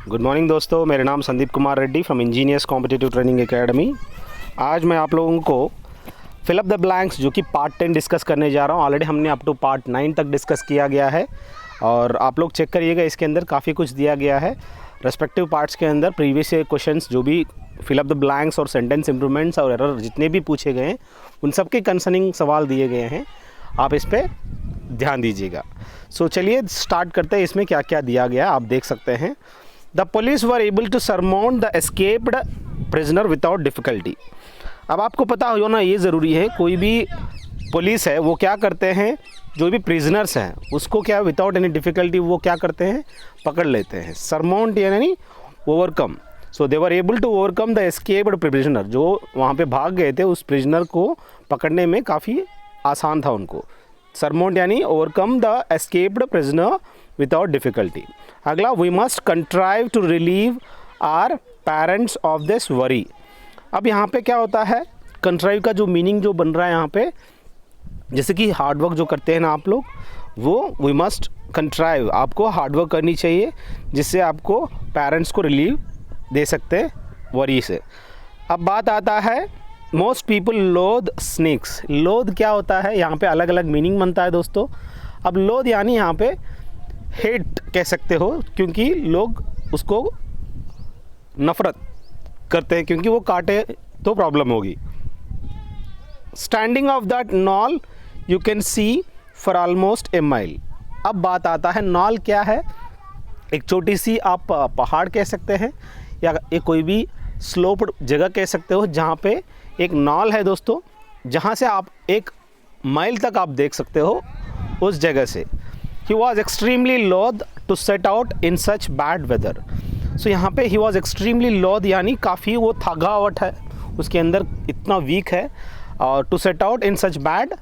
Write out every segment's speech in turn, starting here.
Good morning दोस्तों, मेरा नाम Sandeep Kumar Reddy from engineers competitive training academy. आज मैं आप लोगों को फिल अप द ब्लैंक्स जो कि पार्ट 10 डिस्कस करने जा रहा हूँ। ऑलरेडी हमने अप टू पार्ट 9 तक डिस्कस किया गया है और आप लोग चेक करिएगा, इसके अंदर काफ़ी कुछ दिया गया है। रेस्पेक्टिव पार्ट्स के अंदर प्रीवियस क्वेश्चंस जो भी फिल अप द ब्लैंक्स और सेंटेंस इंप्रूवमेंट्स और एरर जितने भी पूछे गए हैं उन सब के कंसर्निंग सवाल दिए गए हैं, आप इस पर ध्यान दीजिएगा। सो चलिए स्टार्ट करते हैं। इसमें क्या क्या दिया गया आप देख सकते हैं। The police were able to surmount the escaped prisoner without difficulty. अब आपको पता होना ये ज़रूरी है, कोई भी पुलिस है वो क्या करते हैं, जो भी प्रिजनर्स हैं उसको क्या विदाउट एनी डिफ़िकल्टी वो क्या करते हैं, पकड़ लेते हैं। सरमाउंट यानी overcome. So they were able to overcome the escaped prisoner. जो वहाँ पे भाग गए थे उस प्रिजनर को पकड़ने में काफ़ी आसान था उनको। सरमाउंट यानी overcome the escaped prisoner without difficulty. अगला, we must contrive to relieve our parents of this worry. अब यहाँ पे क्या होता है, कंट्राइव का जो मीनिंग जो बन रहा है यहाँ पे, जैसे कि हार्डवर्क जो करते हैं ना आप लोग, वो वी मस्ट कंट्राइव, आपको हार्डवर्क करनी चाहिए जिससे आपको पेरेंट्स को रिलीव दे सकते हैं वरी से। अब बात आता है, मोस्ट पीपल लोद स्नेक्स। लोद क्या होता है, यहाँ पे अलग अलग मीनिंग बनता है दोस्तों। अब लोद यानी यहाँ पे हेट कह सकते हो, क्योंकि लोग उसको नफ़रत करते हैं, क्योंकि वो काटे तो प्रॉब्लम होगी। Standing of that knoll you can see for almost A mile. अब बात आता है, नॉल क्या है, एक छोटी सी आप पहाड़ कह सकते हैं या एक कोई भी स्लोप्ड जगह कह सकते हो, जहाँ पे एक नॉल है दोस्तों, जहाँ से आप 1 माइल तक आप देख सकते हो उस जगह से। He was extremely loath to set out in such bad weather. So यहाँ पे he was extremely loath यानी काफ़ी वो थकावट है उसके अंदर, इतना वीक है, और to set out in such bad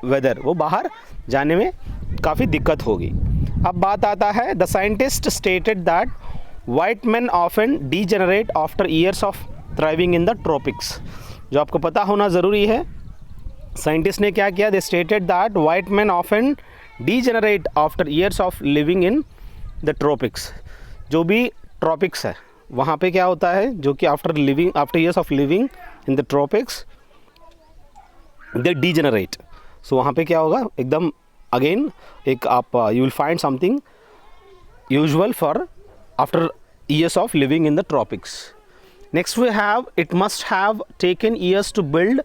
weather, वो बाहर जाने में काफ़ी दिक्कत होगी। अब बात आता है, the scientist stated that white men often degenerate after years of thriving in the tropics। जो आपको पता होना ज़रूरी है, साइंटिस्ट ने क्या किया, they stated that white man often degenerate after years of living in the tropics. जो भी ट्रॉपिक्स है वहाँ पे क्या होता है, जो कि after years of living in the tropics they degenerate. So वहाँ पे क्या होगा, एकदम अगेन एक आप you will find something usual for after years of living in the tropics. Next we have, it must have taken years to build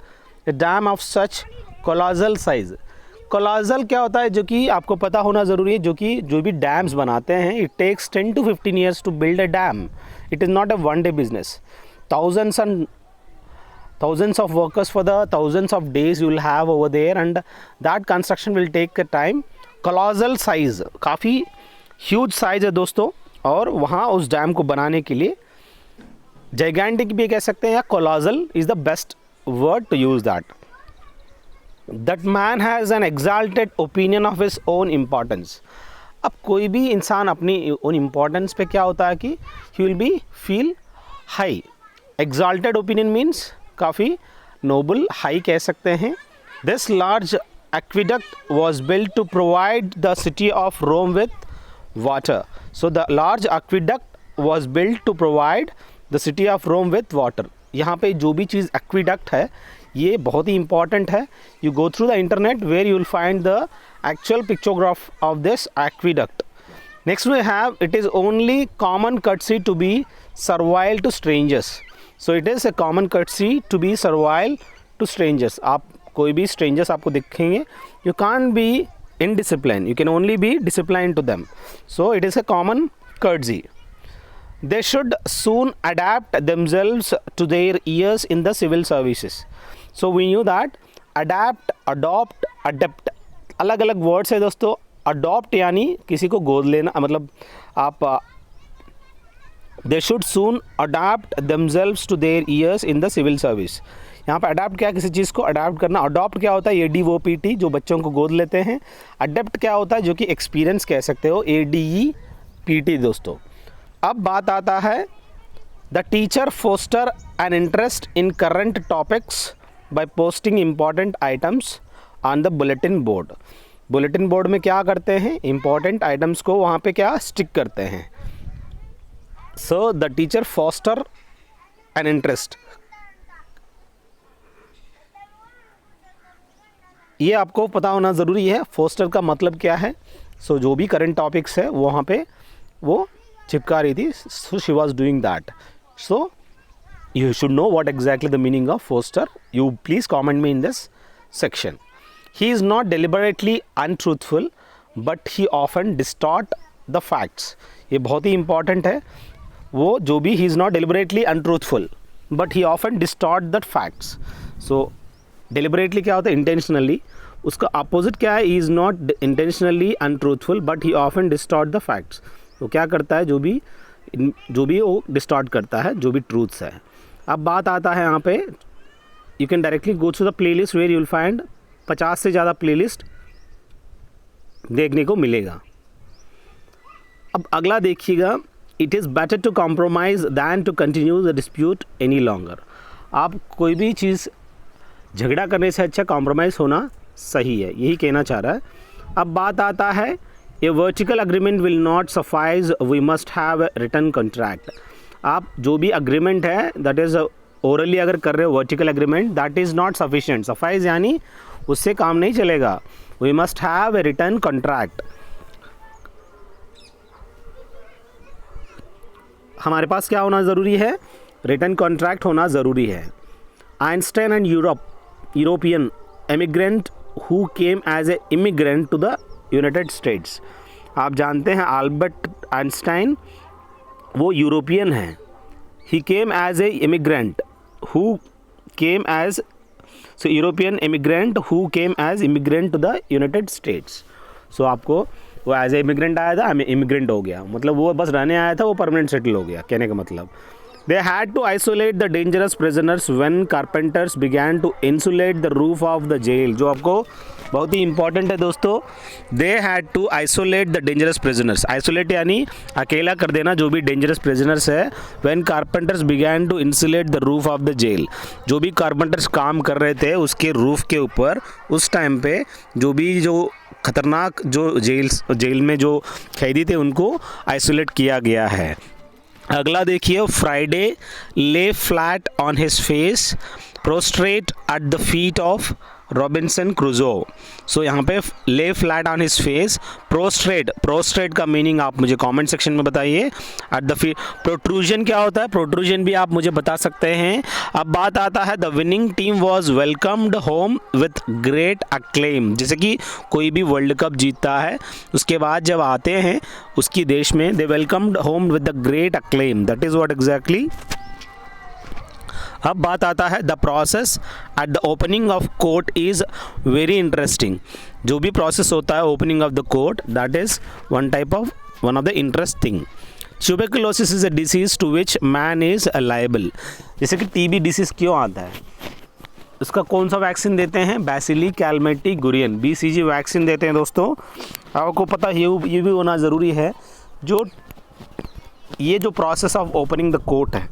a dam of such colossal size। Colossal क्या होता है, जो कि आपको पता होना ज़रूरी है, जो भी डैम्स बनाते हैं, it takes 10 to 15 years to build a dam। It is not a one day business। thousands and thousands of workers for the thousands of days you will have over there, and that construction will take a time। Colossal size काफ़ी huge size है दोस्तों, और वहाँ उस dam को बनाने के लिए जाइगेंटिक भी कह सकते हैं, या colossal is the best word to use that। That man has an exalted opinion of his own importance। अब कोई भी इंसान अपनी own importance पे क्या होता है कि he will be feel high। exalted opinion means काफ़ी noble, high कह सकते हैं। This large aqueduct was built to provide the city of Rome with water। So the large aqueduct was built to provide the city of Rome with water। यहाँ पे जो भी चीज़ aqueduct है ये बहुत ही इंपॉर्टेंट है। You go through the internet where you will find the actual pictograph of this aqueduct. Next we have, it is only common courtesy to be servile to strangers. So it is a common courtesy to be servile to strangers. आप कोई भी strangers आपको दिखेंगे, you can't be indiscipline, you can only be discipline to them. So it is a common courtesy. They should soon adapt themselves to their years in the civil services। So we knew that adapt, adopt, adapt अलग अलग words है दोस्तों। adopt यानी किसी को गोद लेना, मतलब आप they should soon adapt themselves to their years in the civil service। यहाँ पर अडाप्ट क्या, किसी चीज़ को अडाप्ट करना। अडॉप्ट क्या होता है, ADOPT, जो बच्चों को गोद लेते हैं। अडेप्ट क्या होता है, जो कि एक्सपीरियंस कह सकते हो, ADEPT दोस्तों। अब बात आता है, the teacher foster an interest in current topics by posting important items on the bulletin board. Bulletin board में क्या करते हैं, इम्पॉर्टेंट आइटम्स को वहाँ पे क्या स्टिक करते हैं। So the teacher foster an interest, ये आपको पता होना ज़रूरी है फोस्टर का मतलब क्या है। सो जो भी करंट टॉपिक्स है वहाँ पे वो चिपका रही थी, so she was doing that. So you should know what exactly the meaning of Foster. You please comment me in this section. He is not deliberately untruthful, but he often distort the facts. ये बहुत ही important है। वो जो भी he is not deliberately untruthful, but he often distort the facts. So deliberately क्या होता है? Intentionally. उसका opposite क्या है? He is not intentionally untruthful, but he often distort the facts. तो क्या करता है? जो भी वो distort करता है, जो भी truths है। अब बात आता है यहाँ पे, you can directly go to the playlist where you will find 50 से ज़्यादा प्लेलिस्ट देखने को मिलेगा। अब अगला देखिएगा, it is better to compromise than to continue the dispute any longer. आप कोई भी चीज़ झगड़ा करने से अच्छा कॉम्प्रोमाइज़ होना सही है, यही कहना चाह रहा है। अब बात आता है, a vertical agreement will not suffice, we must have a written contract. आप जो भी अग्रीमेंट है दैट इज़ ओरली अगर कर रहे हो vertical agreement, that is not sufficient. सफाइज यानी उससे काम नहीं चलेगा, we must have a written contract. हमारे पास क्या होना ज़रूरी है? रिटन कॉन्ट्रैक्ट होना ज़रूरी है। Einstein and European emigrant who came as a immigrant to the United States. आप जानते हैं अल्बर्ट आइंस्टाइन वो यूरोपियन हैं। He came as a immigrant who came as, so European immigrant who came as immigrant to the United States. So आपको वो as a immigrant आया था, immigrant हो गया, मतलब वो बस रहने आया था, वो परमानेंट सेटल हो गया, कहने का मतलब। They had to isolate the dangerous prisoners when carpenters began to insulate the roof of the jail। जो आपको बहुत ही इंपॉर्टेंट है दोस्तों, they had to isolate the dangerous prisoners। isolate यानी अकेला कर देना जो भी dangerous prisoners है। when carpenters began to insulate the roof of the jail, जो भी carpenters काम कर रहे थे उसके रूफ के ऊपर, उस टाइम पे जो खतरनाक जो जेल में जो कैदी थे उनको आइसोलेट किया गया है। अगला देखिए, Friday lay flat on his face prostrate at the feet of Robinson Crusoe. So यहाँ पे lay flat on his face, prostrate का मीनिंग आप मुझे कमेंट सेक्शन में बताइए। एट द फीट, प्रोट्रूजन क्या होता है? प्रोट्रूजन भी आप मुझे बता सकते हैं। अब बात आता है, the winning team was welcomed home with great acclaim. जैसे कि कोई भी वर्ल्ड कप जीतता है उसके बाद जब आते हैं उसकी देश में, they welcomed home with the great acclaim, that is what exactly. अब बात आता है, the process at the opening of court is very interesting. जो भी प्रोसेस होता है opening of the court, that is one of the interesting. Tuberculosis is a disease to which man is liable. जैसे कि टीबी डिसीज़ क्यों आता है, उसका कौन सा वैक्सीन देते हैं? बैसिली कैलमेटी गुरियन, BCG वैक्सीन देते हैं दोस्तों। आपको पता ये भी होना ज़रूरी है, ये जो process of opening the court है,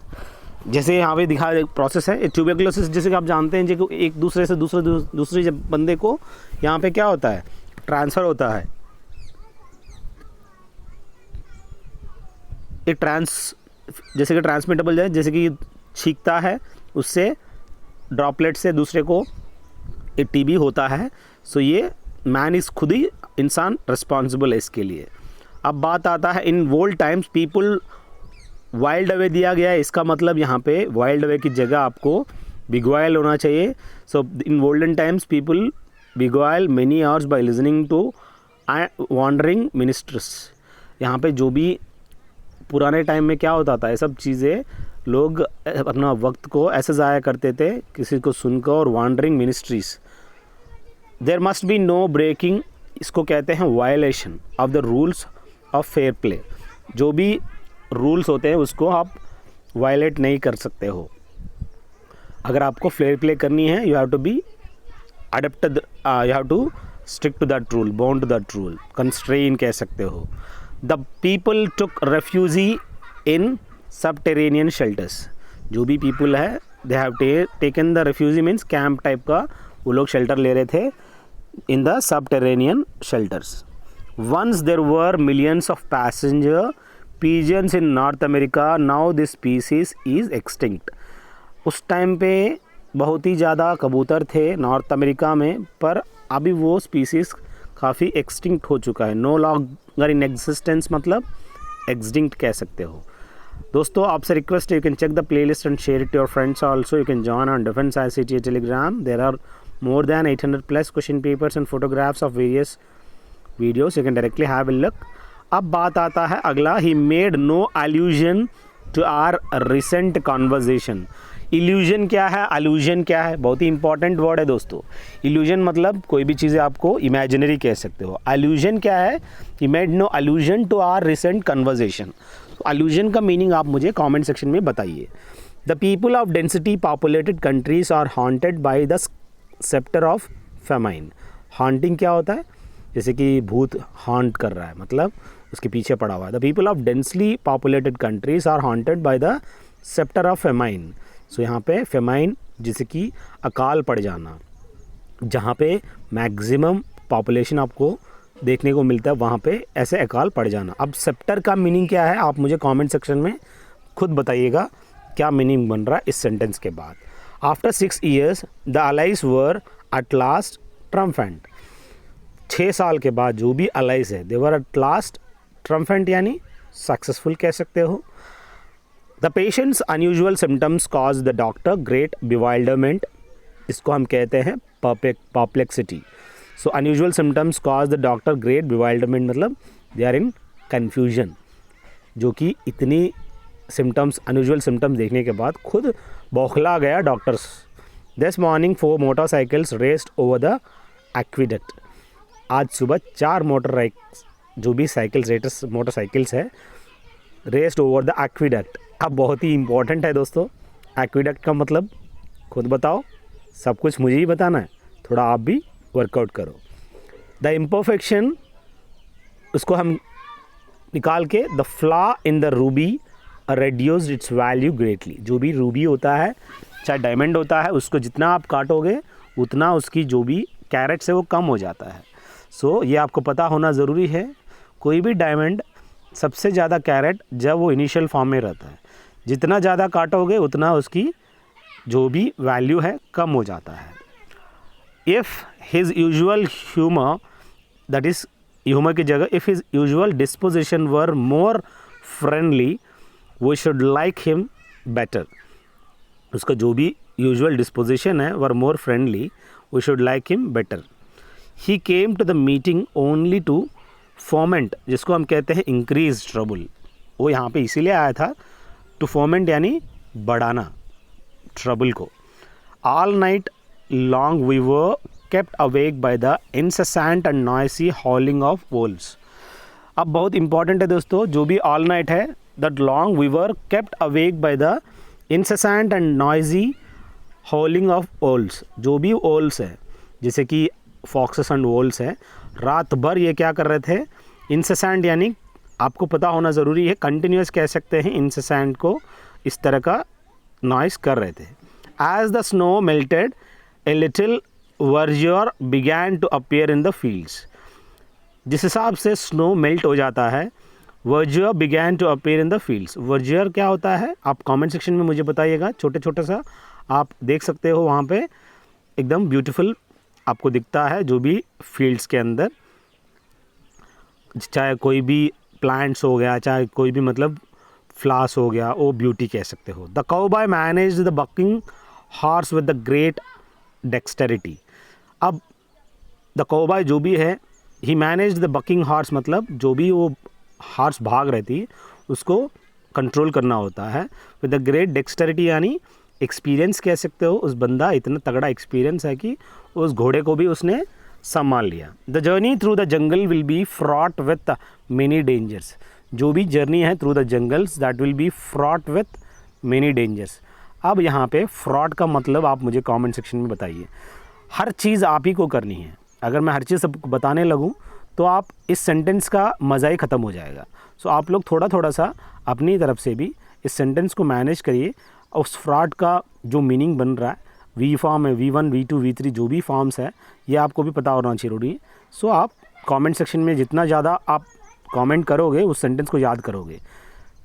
जैसे यहाँ पे दिखा प्रोसेस है ट्यूबरकुलोसिस, जैसे कि आप जानते हैं जो एक दूसरे से दूसरे जब बंदे को यहाँ पे क्या होता है? ट्रांसफ़र होता है। एक जैसे कि ट्रांसमिटेबल है, जैसे कि छींकता है उससे ड्रॉपलेट से दूसरे को एक टीबी होता है। सो ये मैन इज़ खुद ही इंसान रिस्पॉन्सिबल है इसके लिए। अब बात आता है, in old times people wild away दिया गया है, इसका मतलब यहाँ पे वाइल्ड अवे की जगह आपको बिगवाइल होना चाहिए। So in olden times people beguile many hours by listening to wandering ministers. यहाँ पे जो भी पुराने टाइम में क्या होता था, ये सब चीज़ें लोग अपना वक्त को ऐसे ज़ाया करते थे किसी को सुनकर, और wandering ministries. There must be no breaking, इसको कहते हैं violation of the rules of fair play. जो भी रूल्स होते हैं उसको आप वायलेट नहीं कर सकते हो। अगर आपको फेयर प्ले करनी है, you have to be adapted, you have to stick to that rule, bound to that rule, constrain कह सकते हो। The people took refugee in subterranean shelters. जो भी पीपल है they have taken the refugee means camp type का, वो लोग shelter ले रहे थे in the subterranean shelters. Once there were millions of passenger pigeons in North America. Now this species is extinct. उस टाइम पे बहुत ही ज़्यादा कबूतर थे नॉर्थ अमेरिका में, पर अभी वो स्पीसीज़ काफ़ी एक्सटिंक्ट हो चुका है. नो लॉन्गर इन एग्जिस्टेंस मतलब एक्सटिंक्ट कह सकते हो. दोस्तों आपसे रिक्वेस्ट है, you can check the playlist and share it your friends also. You can join on defence ICT telegram. There are more than 800 plus question papers and photographs of various videos. You can directly have a look. अब बात आता है अगला, he made no allusion to our recent conversation. Illusion क्या है, अलूजन क्या है, बहुत ही इंपॉर्टेंट वर्ड है दोस्तों. इल्यूजन मतलब कोई भी चीज़ें आपको इमेजिनरी कह सकते हो. अलूजन क्या है, he made no allusion to our recent conversation. अलूजन का मीनिंग आप मुझे कमेंट सेक्शन में बताइए. The people of density populated countries are haunted by the spectre of famine. Haunting क्या होता है, जैसे कि भूत हॉन्ट कर रहा है, मतलब उसके पीछे पड़ा हुआ है. The people of densely populated countries are haunted by the spectre of famine. So यहाँ पे फेमाइन जैसे कि अकाल पड़ जाना, जहाँ पे मैक्सिमम पॉपुलेशन आपको देखने को मिलता है वहाँ पे ऐसे अकाल पड़ जाना. अब स्पेक्टर का मीनिंग क्या है आप मुझे कमेंट सेक्शन में खुद बताइएगा क्या मीनिंग बन रहा है इस सेंटेंस के बाद. After 6 years, the allies were at last triumphant. 6 साल के बाद जो भी allies है, they were at last triumphant यानी सक्सेसफुल कह सकते हो. The patient's unusual symptoms caused the doctor great bewilderment. इसको हम कहते हैं perplexity. So unusual symptoms caused the doctor great bewilderment मतलब they are in confusion. जो कि इतनी सिम्टम्स अनयूजुअल सिम्टम्स देखने के बाद खुद बौखला गया doctors. This morning 4 motorcycles raised over the aqueduct. आज सुबह 4 जो भी साइकिल्स रेटर्स मोटरसाइकिल्स है रेस्ड ओवर द एक्विडक्ट. अब बहुत ही इंपॉर्टेंट है दोस्तों, एक्विडक्ट का मतलब खुद बताओ, सब कुछ मुझे ही बताना है, थोड़ा आप भी वर्कआउट करो. द इम्परफेक्शन उसको हम निकाल के the flaw in the Ruby reduced its value greatly. जो भी रूबी होता है चाहे डायमंड होता है, उसको जितना आप काटोगे उतना उसकी जो भी कैरेट्स है वो कम हो जाता है. सो ये आपको पता होना ज़रूरी है. कोई भी डायमंड सबसे ज़्यादा कैरेट जब वो इनिशियल फॉर्म में रहता है, जितना ज़्यादा काटोगे उतना उसकी जो भी वैल्यू है कम हो जाता है. If his usual humour, that is humour की जगह if his usual disposition were more friendly we should like him better. उसका जो भी यूजुअल डिस्पोजिशन है were more friendly, we should like him better. He came to the meeting only to foment, जिसको हम कहते हैं increase trouble. वो यहाँ पे इसीलिए आया था, to foment यानी बढ़ाना trouble को. All night long we were kept awake by the incessant and noisy howling of wolves. अब बहुत इंपॉर्टेंट है दोस्तों, जो भी all night है that long we were kept awake by the incessant and noisy howling of owls. जो भी owls है जैसे कि foxes and wolves है, रात भर ये क्या कर रहे थे, incessant यानी आपको पता होना ज़रूरी है, continuous कह सकते हैं incessant को, इस तरह का noise कर रहे थे. As the snow melted a little verdure began to appear in the fields. जिस हिसाब से स्नो मेल्ट हो जाता है, verdure began to appear in the fields. Verdure क्या होता है आप कमेंट सेक्शन में मुझे बताइएगा. छोटे सा आप देख सकते हो वहाँ पे एकदम ब्यूटीफुल आपको दिखता है जो भी फील्ड्स के अंदर, चाहे कोई भी प्लांट्स हो गया, चाहे कोई भी मतलब फ्लावर्स हो गया, वो ब्यूटी कह सकते हो. The cowboy managed the baking horse with the great dexterity. अब द काउबॉय जो भी है, ही मैनेज्ड द बकिंग हॉर्स मतलब जो भी वो हॉर्स भाग रही थी उसको कंट्रोल करना होता है. विद द ग्रेट डेक्सटेरिटी यानी एक्सपीरियंस कह सकते हो, उस बंदा इतना तगड़ा एक्सपीरियंस है कि उस घोड़े को भी उसने संभाल लिया. The journey through the jungle will be fraught with many dangers. जो भी जर्नी है through the jungles that will be fraught with many dangers. अब यहाँ पे फ्रॉड का मतलब आप मुझे कमेंट सेक्शन में बताइए. हर चीज़ आप ही को करनी है. अगर मैं हर चीज़ सबको बताने लगूँ तो आप इस सेंटेंस का मज़ा ही ख़त्म हो जाएगा. सो आप लोग थोड़ा सा अपनी तरफ से भी इस सेंटेंस को मैनेज करिए. उस फ्रॉड का जो मीनिंग बन रहा है, वी फॉर्म है, V1 V2 V3 जो भी फॉर्म्स है ये आपको भी पता होना जरूरी है. सो आप कमेंट सेक्शन में जितना ज़्यादा आप कमेंट करोगे उस सेंटेंस को याद करोगे.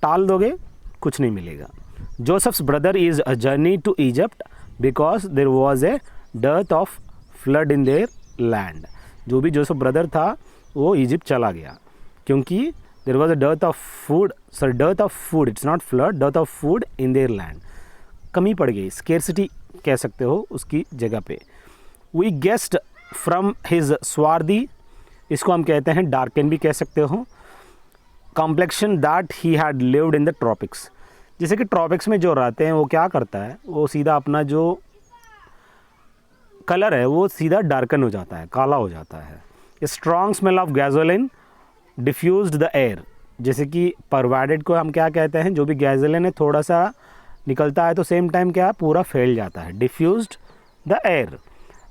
टाल दोगे कुछ नहीं मिलेगा। Joseph's brother is a journey to Egypt because there was a dearth of flood in their land. जो भी जोसेफ ब्रदर था वो इजिप्ट चला गया क्योंकि there was a dearth of food, sorry dearth of food, it's not flood, dearth of food in their land. कमी पड़ गई, स्केर्सिटी कह सकते हो उसकी जगह पे। वी गेस्ट फ्रॉम हिज स्वार्थी, इसको हम कहते हैं डार्कन भी कह सकते हो। Complexion that he had lived in the tropics, जैसे कि ट्रॉपिक्स में जो रहते हैं वो क्या करता है, वो सीधा अपना जो कलर है वो सीधा डार्कन हो जाता है, काला हो जाता है। Strong smell of gasoline diffused the air, जैसे कि परवाइडेड को हम क्या कहते हैं, जो भी गैसोलिन है थोड़ा सा निकलता है तो सेम टाइम क्या पूरा फैल जाता है, diffused the air.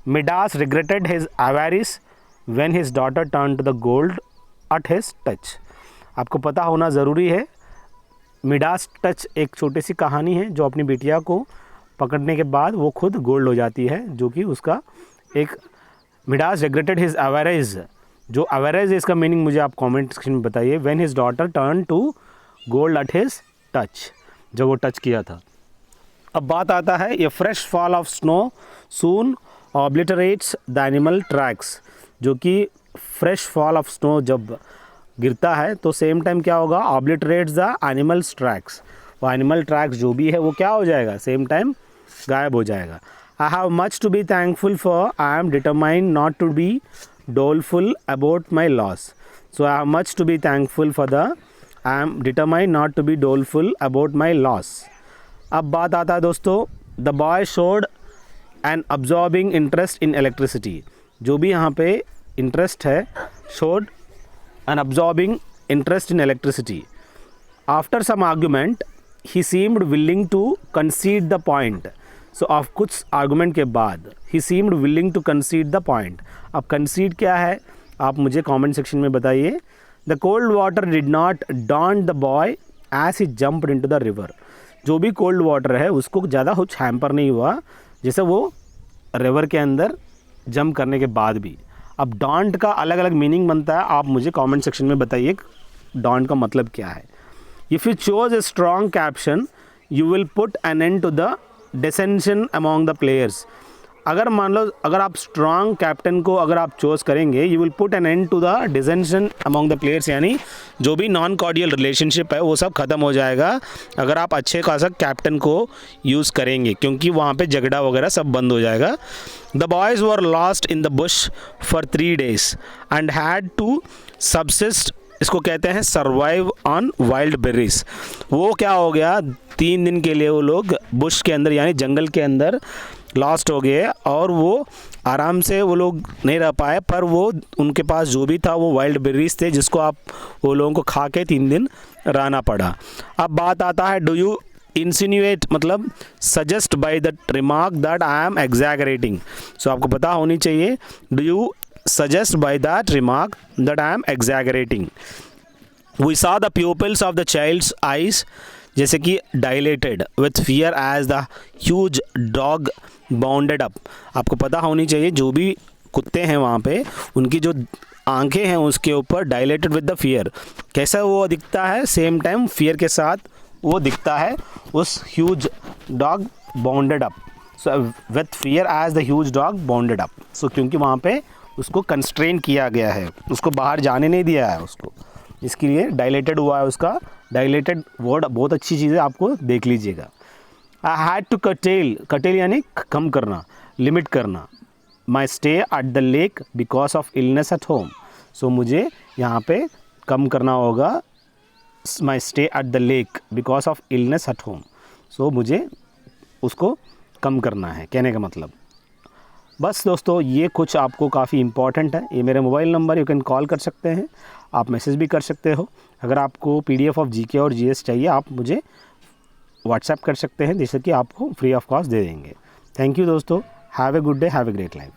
Midas regretted his avarice when his daughter turned to the gold at his touch। आपको पता होना ज़रूरी है, मिडास टच एक छोटी सी कहानी है जो अपनी बिटिया को पकड़ने के बाद वो खुद गोल्ड हो जाती है, जो कि उसका एक मिडास रिग्रेटेड हिज avarice, जो avarice है इसका मीनिंग मुझे आप कमेंट सेक्शन में बताइए। when his daughter turned to gold at his touch, जब वो टच किया था। अब बात आता है ये fresh fall of snow soon obliterates the animal tracks, जो कि फ्रेश फॉल ऑफ स्नो जब गिरता है तो सेम टाइम क्या होगा, ऑब्लिटरेट्स द एनिमल्स ट्रैक्स, वो एनिमल ट्रैक्स जो भी है वो क्या हो जाएगा, सेम टाइम गायब हो जाएगा। I have much to be thankful for, I am determined not to be doleful about my loss. So I have much to be thankful for the, I am determined not to be doleful about my loss. अब बात आता है दोस्तों, the boy showed an absorbing interest in electricity, जो भी यहाँ पे interest है, showed an absorbing interest in electricity. After some argument he seemed willing to concede the point. So आप कुछ आर्गूमेंट के बाद ही seemed willing to concede the point. अब कंसीड क्या है आप मुझे कमेंट सेक्शन में बताइए। The cold water did not daunt the boy as he jumped into the river, जो भी कोल्ड वाटर है उसको ज़्यादा कुछ हैम्पर नहीं हुआ जैसे वो रिवर के अंदर जंप करने के बाद भी। अब डॉन्ट का अलग अलग मीनिंग बनता है, आप मुझे कमेंट सेक्शन में बताइए डॉन्ट का मतलब क्या है। If you chose a strong captain you will put an end to the dissension among the players. अगर मान लो अगर आप स्ट्रॉन्ग कैप्टन को अगर आप चूज़ करेंगे you will put an end to the dissension among the players, यानी जो भी नॉन कॉर्डियल रिलेशनशिप है वो सब ख़त्म हो जाएगा अगर आप अच्छे खासा कैप्टन को यूज़ करेंगे, क्योंकि वहाँ पे झगड़ा वगैरह सब बंद हो जाएगा। The boys were lost in the bush for 3 days and had to subsist, इसको कहते हैं सर्वाइव ऑन वाइल्ड बेरीज। वो क्या हो गया, 3 दिन के लिए वो लोग बुश के अंदर यानी जंगल के अंदर लॉस्ट हो गए और वो आराम से वो लोग नहीं रह पाए, पर वो उनके पास जो भी था वो वाइल्ड बेरीज थे जिसको आप वो लोगों को खा के 3 दिन रहना पड़ा। अब बात आता है डू यू इंसिन्यूएट, मतलब suggest by the remark that I am exaggerating. So आपको पता होनी चाहिए do you suggest by that remark that I am exaggerating. We saw the pupils of the child's eyes जैसे कि dilated with fear as the huge dog bounded up। आपको पता होनी चाहिए जो भी कुत्ते हैं वहाँ पे उनकी जो आंखें हैं उसके ऊपर dilated with the fear, कैसा वो दिखता है, सेम टाइम fear के साथ वो दिखता है उस huge dog bounded up। So with fear as the huge dog bounded up। So क्योंकि वहाँ पे उसको कंस्ट्रेन किया गया है, उसको बाहर जाने नहीं दिया है उसको, इसके लिए डायलेटेड हुआ है उसका। डायलेटेड वर्ड बहुत अच्छी चीज़ है, आपको देख लीजिएगा। आई हैड टू कटेल यानी कम करना, लिमिट करना। My stay at the lake because of illness at home. So मुझे यहाँ पे कम करना होगा, my stay at the lake because of illness at home. So मुझे उसको कम करना है, कहने का मतलब। बस दोस्तों ये कुछ आपको काफ़ी इंपॉर्टेंट है। ये मेरे mobile number, you can call कर सकते हैं, आप मैसेज भी कर सकते हो। अगर आपको PDF ऑफ GK और GS चाहिए आप मुझे व्हाट्सएप कर सकते हैं, जैसे कि आपको फ्री ऑफ कॉस्ट दे देंगे। थैंक यू दोस्तों, have a good day, have a great life.